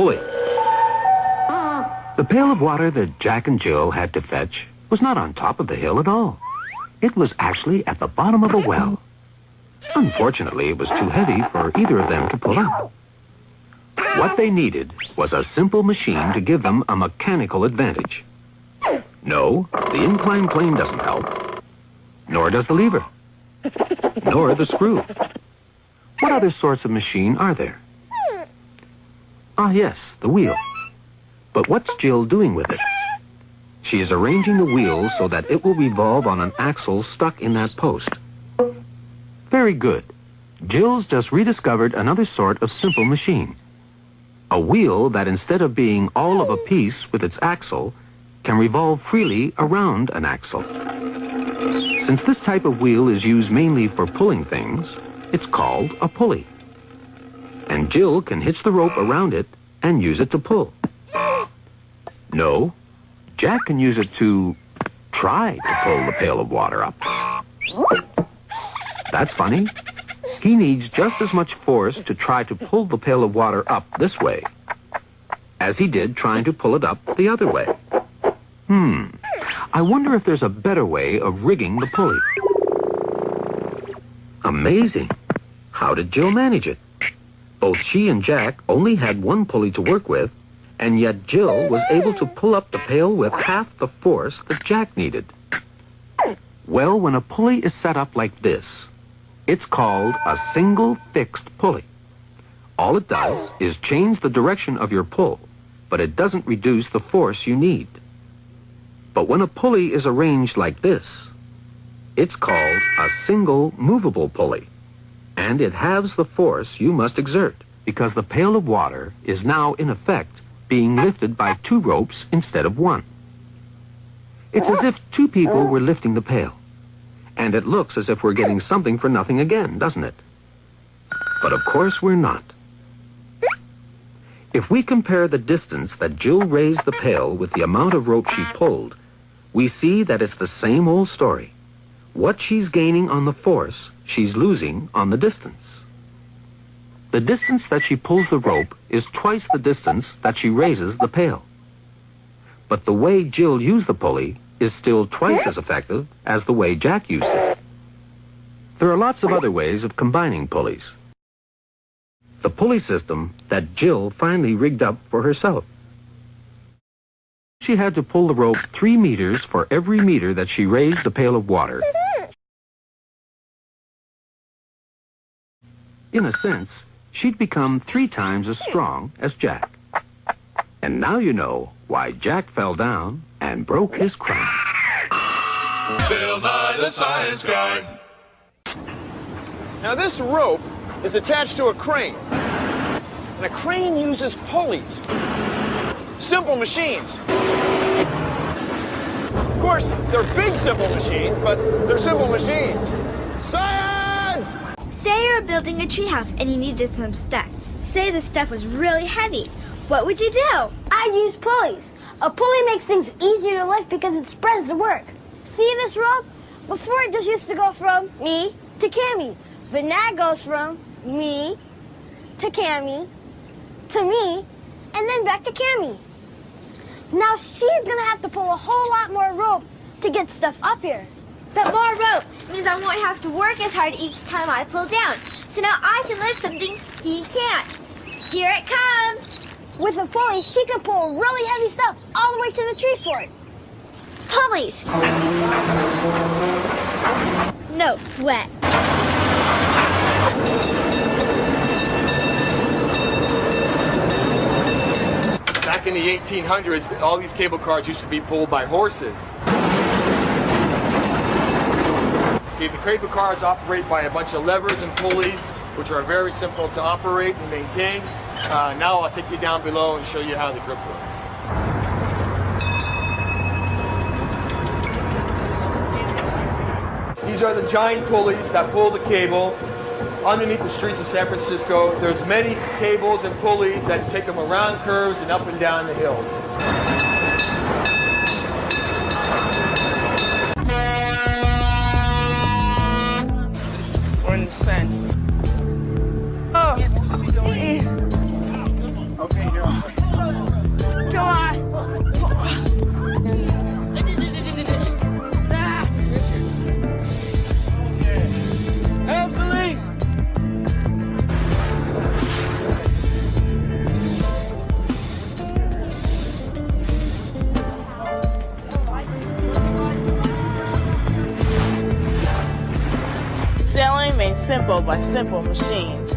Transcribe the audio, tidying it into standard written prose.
pulley. The pail of water that Jack and Jill had to fetch was not on top of the hill at all. It was actually at the bottom of a well. Unfortunately, it was too heavy for either of them to pull up. What they needed was a simple machine to give them a mechanical advantage. No, the inclined plane doesn't help. Nor does the lever. Nor the screw. What other sorts of machine are there? Ah, yes, the wheel. But what's Jill doing with it? She is arranging the wheel so that it will revolve on an axle stuck in that post. Very good. Jill's just rediscovered another sort of simple machine. A wheel that instead of being all of a piece with its axle, can revolve freely around an axle. Since this type of wheel is used mainly for pulling things, it's called a pulley. And Jill can hitch the rope around it and use it to pull. No, Jack can use it to try to pull the pail of water up. That's funny. He needs just as much force to try to pull the pail of water up this way as he did trying to pull it up the other way. I wonder if there's a better way of rigging the pulley. Amazing. How did Jill manage it? Both she and Jack only had one pulley to work with, and yet Jill was able to pull up the pail with half the force that Jack needed. Well, when a pulley is set up like this, it's called a single fixed pulley. All it does is change the direction of your pull, but it doesn't reduce the force you need. But when a pulley is arranged like this, it's called a single movable pulley, and it halves the force you must exert, because the pail of water is now, in effect, being lifted by two ropes instead of one. It's as if two people were lifting the pail, and it looks as if we're getting something for nothing again, doesn't it? But of course we're not. If we compare the distance that Jill raised the pail with the amount of rope she pulled, we see that it's the same old story. What she's gaining on the force, she's losing on the distance. The distance that she pulls the rope is twice the distance that she raises the pail. But the way Jill used the pulley is still twice as effective as the way Jack used it. There are lots of other ways of combining pulleys. The pulley system that Jill finally rigged up for herself. She had to pull the rope 3 meters for every meter that she raised the pail of water. In a sense, she'd become 3 times as strong as Jack. And now you know why Jack fell down and broke his crown. Bill Nye the Science Guy. Now this rope is attached to a crane. And a crane uses pulleys. Simple machines. Of course, they're big simple machines, but they're simple machines. Science! Say you're building a treehouse and you needed some stuff. Say the stuff was really heavy. What would you do? I'd use pulleys. A pulley makes things easier to lift because it spreads the work. See this rope? Before it just used to go from me to Cammy. But now it goes from me to Cammy to me and then back to Cammy. Now she's gonna have to pull a whole lot more rope to get stuff up here. But more rope means I won't have to work as hard each time I pull down. So now I can lift something he can't. Here it comes. With a pulley, she can pull really heavy stuff all the way to the tree fort. Pulleys. No sweat. Back in the 1800s, all these cable cars used to be pulled by horses. Okay, the cable cars operate by a bunch of levers and pulleys, which are very simple to operate and maintain. Now I'll take you down below and show you how the grip works. These are the giant pulleys that pull the cable underneath the streets of San Francisco. There's many cables and pulleys that take them around curves and up and down the hills. We're in the sand. Oh. Okay, here. simple by simple machines.